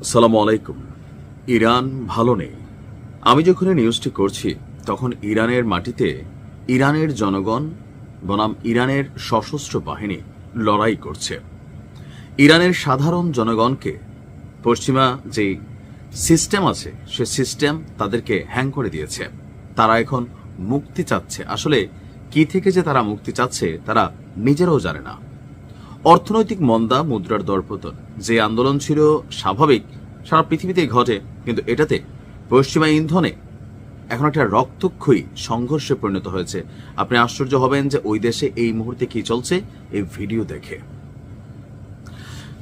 আসসালামু আলাইকুম। ইরান ভালো নেই। আমি যখন এই নিউজটি করছি তখন ইরানের মাটিতে ইরানের জনগণ বনাম ইরানের সশস্ত্র বাহিনী লড়াই করছে। ইরানের সাধারণ জনগণকে পশ্চিমা যে সিস্টেম আছে সে সিস্টেম তাদেরকে হ্যাং করে দিয়েছে। তারা এখন মুক্তি চাচ্ছে। আসলে কি থেকে যে তারা মুক্তি চাচ্ছে তারা নিজেরাও জানে না। অর্থনৈতিক মন্দা, মুদ্রার দরপতন, যে আন্দোলন ছিল স্বাভাবিক, সারা পৃথিবীতে ঘটে, কিন্তু এটাতে পশ্চিমা ইন্ধনে এখন একটা রক্তক্ষয়ী সংঘর্ষে পরিণত হয়েছে। আপনি আশ্চর্য হবেন যে ওই দেশে এই মুহূর্তে কি চলছে এই ভিডিও দেখে।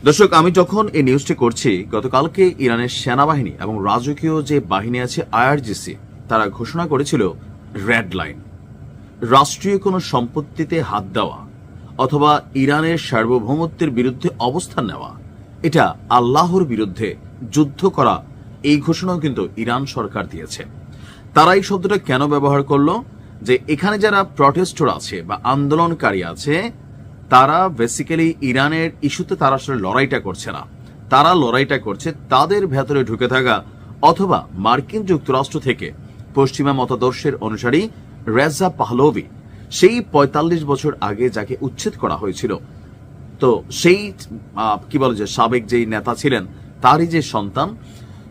দর্শক, আমি যখন এই নিউজটি করছি, গতকালকে ইরানের সেনাবাহিনী এবং রাজকীয় যে বাহিনী আছে আইআরজিসি, তারা ঘোষণা করেছিল রেড লাইন। রাষ্ট্রীয় কোনো সম্পত্তিতে হাত দেওয়া অথবা ইরানের সার্বভৌমত্বের বিরুদ্ধে অবস্থান নেওয়া, এটা আল্লাহর বিরুদ্ধে যুদ্ধ করা, এই ঘোষণাও কিন্তু ইরান সরকার দিয়েছে। তারা এই শব্দটা কেন ব্যবহার করলো? যে এখানে যারা প্রটেস্টর আছে বা আন্দোলনকারী আছে, তারা বেসিক্যালি ইরানের ইস্যুতে তারা আসলে লড়াইটা করছে না। তারা লড়াইটা করছে তাদের ভেতরে ঢুকে থাকা অথবা মার্কিন যুক্তরাষ্ট্র থেকে পশ্চিমা মতাদর্শের অনুসারী রেজা পাহলভি, সেই ৪৫ বছর আগে যাকে উচ্ছেদ করা হয়েছিল, তো সেই কি বলে যে সাবেক যেই নেতা ছিলেন তারই যে সন্তান,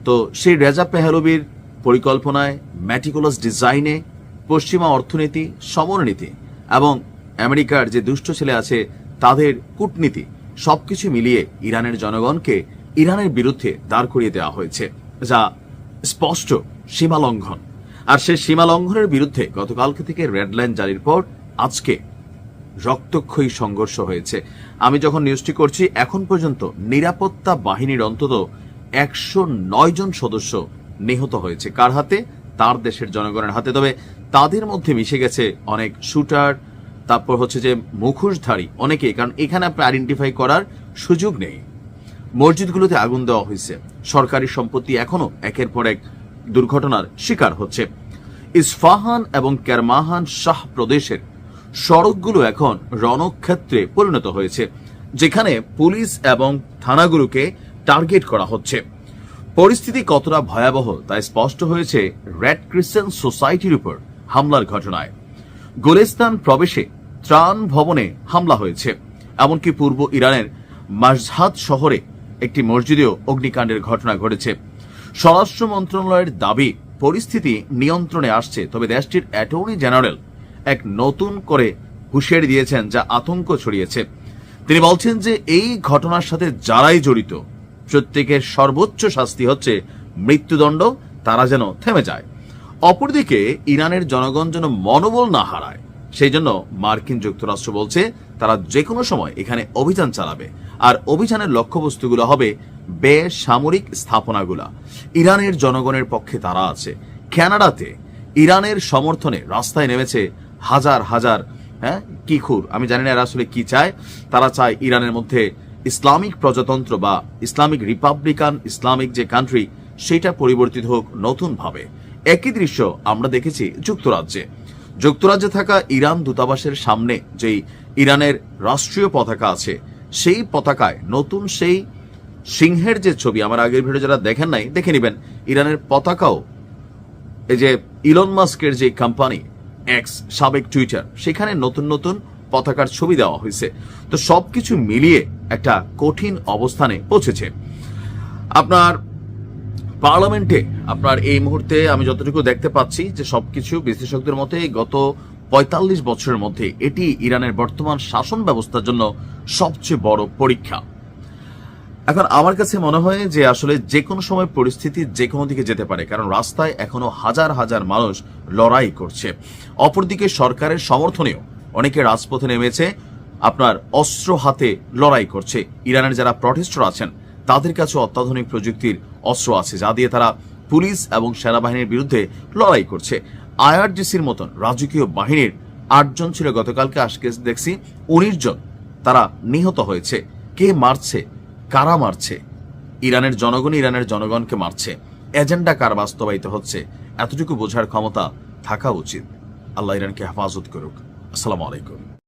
তো সেই রেজা পাহলভির পরিকল্পনায়, ম্যাটিকুলাস ডিজাইনে, পশ্চিমা অর্থনীতি, সমরনীতি এবং আমেরিকার যে দুষ্ট ছেলে আছে তাদের কূটনীতি, সবকিছু মিলিয়ে ইরানের জনগণকে ইরানের বিরুদ্ধে দাঁড় করিয়ে দেওয়া হয়েছে, যা স্পষ্ট সীমা লঙ্ঘন। আর সেই সীমা লঙ্ঘনের বিরুদ্ধে গতকালকে থেকে রেড লাইন জারির পর আজকে রক্তক্ষয়ী সংঘর্ষ হয়েছে। আমি যখন নিউজটি করছি এখন পর্যন্ত নিরাপত্তা বাহিনীর অন্তত ১০৯ জন সদস্য নিহত হয়েছে। কার হাতে? তার দেশের জনগণের হাতে। তবে তাদের মধ্যে মিশে গেছে অনেক শুটার, তারপর হচ্ছে যে মুখোশধারী অনেকেই, কারণ এখানে আপনি আইডেন্টিফাই করার সুযোগ নেই। মসজিদগুলোতে আগুন দেওয়া হয়েছে। সরকারি সম্পত্তি এখনো একের পর এক দুর্ঘটনার শিকার হচ্ছে। ইস্ফাহান এবং কেরমাহান শাহ প্রদেশের সড়কগুলো এখন রণক্ষেত্রে পরিণত হয়েছে, যেখানে পুলিশ এবং থানাগুলোকে টার্গেট করা হচ্ছে। পরিস্থিতি কতটা ভয়াবহ তা স্পষ্ট হয়েছে রেড ক্রিসেন্ট সোসাইটির উপর হামলার ঘটনায়। গোলেস্তান প্রবেশে ত্রাণ ভবনে হামলা হয়েছে। এমনকি পূর্ব ইরানের মাশহাদ শহরে একটি মসজিদেও অগ্নিকাণ্ডের ঘটনা ঘটেছে। স্বরাষ্ট্র মন্ত্রণালয়ের দাবি পরিস্থিতি নিয়ন্ত্রণে আসছে, তবে দেশটির অ্যাটর্নি জেনারেল এক নতুন করে হুঁশিয়ারি দিয়েছেন যা আতঙ্ক ছড়িয়েছে। তিনি বলছেন যে এই ঘটনার সাথে যারাই জড়িত প্রত্যেকের সর্বোচ্চ শাস্তি হচ্ছে মৃত্যুদণ্ড, তারা যেন থেমে যায়। অপরদিকে ইরানের জনগণ যেন মনোবল না হারায়, সেই জন্য মার্কিন যুক্তরাষ্ট্র বলছে তারা যে কোনো সময় এখানে অভিযান চালাবে। আর অভিযানের লক্ষ্যবস্তুগুলো হবে বেসামরিক স্থাপনাগুলা। ইরানের জনগণের পক্ষে তারা আছে। কানাডাতে ইরানের সমর্থনে রাস্তায় নেমেছে হাজার হাজার কিখুর। আমি জানি না এরা আসলে কি চায়। তারা চায় ইরানের মধ্যে ইসলামিক প্রজাতন্ত্র বা ইসলামিক রিপাবলিকান ইসলামিক যে কান্ট্রি, সেটা পরিবর্তিত হোক নতুন ভাবে। একই দৃশ্য আমরা দেখেছি যুক্তরাজ্যে থাকা ইরান দূতাবাসের সামনে যেই ইরানের রাষ্ট্রীয় পতাকা আছে, সেই পতাকায় নতুন সেই সিংহের যে ছবি, আমার আগের ভিডিও যারা দেখেন নাই দেখে নিবেন। ইরানের পতাকাও এই যে ইলন মাস্কের যে কোম্পানি এক্স, সাবেক টুইটার, সেখানে নতুন নতুন পতাকার ছবি দেওয়া হয়েছে। তো সবকিছু মিলিয়ে একটা কঠিন অবস্থানে পৌঁছেছে। আপনার পার্লামেন্টে আপনার এই মুহূর্তে আমি যতটুকু দেখতে পাচ্ছি যে সবকিছু বিশ্লেষকদের মতে গত ৪৫ বছরের মধ্যে এটি ইরানের বর্তমান শাসন ব্যবস্থার জন্য সবচেয়ে বড় পরীক্ষা। এখন আমার কাছে মনে হয় যে আসলে যে কোনো সময় পরিস্থিতি যে কোনো দিকে যেতে পারে, কারণ রাস্তায় এখনো হাজার হাজার মানুষ লড়াই করছে। অপরদিকে সরকারের সমর্থনেও অনেকে রাজপথে নেমেছে, আপনার অস্ত্র হাতে লড়াই করছে। ইরানের যারা প্রটেস্টর আছেন তাদের কাছে অত্যাধুনিক প্রযুক্তির অস্ত্র আছে, যা দিয়ে তারা পুলিশ এবং সেনাবাহিনীর বিরুদ্ধে লড়াই করছে। আইআরজিসির মতন রাজকীয় বাহিনীর ৮ জন ছিল গতকালকে, আজকে দেখছি ১৯ জন তারা নিহত হয়েছে। কে মারছে? কারা মারছে? ইরানের জনগণকে মারছে। এজেন্ডা কার বাস্তবায়িত হচ্ছে? এতটুকু বোঝার ক্ষমতা থাকা উচিত। আল্লাহ ইরানকে হেফাজত করুক। আসসালামু আলাইকুম।